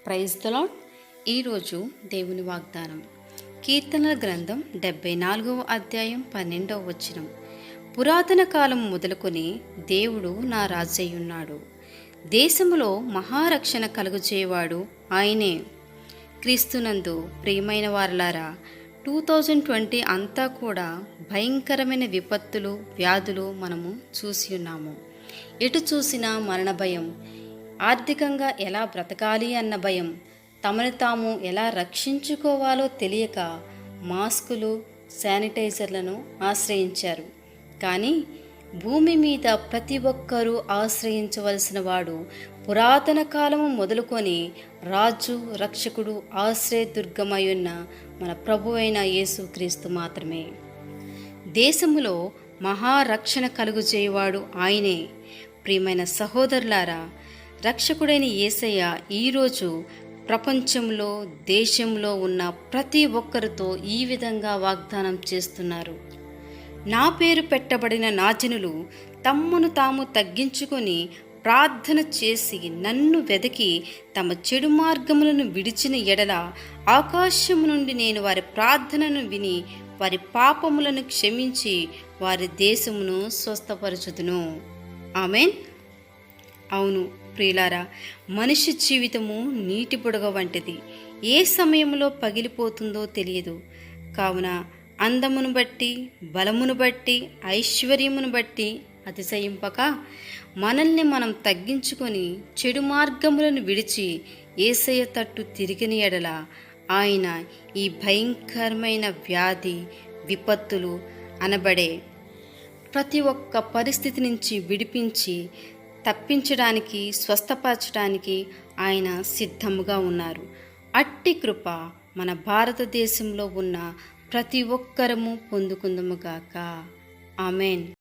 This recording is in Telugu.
Praise the lord. ఈరోజు దేవుని వాగ్దానం కీర్తనల గ్రంథం 74వ అధ్యాయం 12వ వచనం. పురాతన కాలం మొదలుకొని దేవుడు నా రాజయ్యున్నాడు, దేశములో మహారక్షణ కలుగజేవాడు ఆయనే. క్రీస్తునందు ప్రియమైన వారలారా, 2020 అంతా కూడా భయంకరమైన విపత్తులు, వ్యాధులు మనము చూసి ఉన్నాము. ఎటు చూసినా మరణ భయం, ఆర్థికంగా ఎలా బ్రతకాలి అన్న భయం, తమను తాము ఎలా రక్షించుకోవాలో తెలియక మాస్కులు, శానిటైజర్లను ఆశ్రయించారు. కానీ భూమి మీద ప్రతి ఒక్కరూ ఆశ్రయించవలసిన వాడు పురాతన కాలము మొదలుకొని రాజు, రక్షకుడు, ఆశ్రయదుర్గమయున్న మన ప్రభువైన యేసుక్రీస్తు మాత్రమే. దేశములో మహారక్షణ కలుగజేయవాడు ఆయనే. ప్రియమైన సహోదరులారా, రక్షకుడైన యేసయ్య ఈరోజు ప్రపంచంలో, దేశంలో ఉన్న ప్రతి ఒక్కరితో ఈ విధంగా వాగ్దానం చేస్తున్నారు. నా పేరు పెట్టబడిన నా జనులు తమ్మును తాము తగ్గించుకొని ప్రార్థన చేసి నన్ను వెదకి తమ చెడు మార్గములను విడిచిన ఎడల ఆకాశము నుండి నేను వారి ప్రార్థనను విని వారి పాపములను క్షమించి వారి దేశమును స్వస్థపరచుదును. ఆమేన్. అవును ప్రియులారా, మనిషి జీవితము నీటి బుడగ వంటిది. ఏ సమయంలో పగిలిపోతుందో తెలియదు. కావున అందమును బట్టి, బలమును బట్టి, ఐశ్వర్యమును బట్టి అతిశయింపక మనల్ని మనం తగ్గించుకొని చెడు మార్గములను విడిచి యేసయ్య తట్టు తిరిగిన ఎడల ఆయన ఈ భయంకరమైన వ్యాధి, విపత్తులు అనబడే ప్రతి ఒక్క పరిస్థితి నుంచి విడిపించి తప్పించడానికి, స్వస్థపరచడానికి ఆయన సిద్ధముగా ఉన్నారు. అట్టి కృప మన భారతదేశంలో ఉన్న ప్రతి ఒక్కరము పొందుకుందుముగాక. ఆమేన్.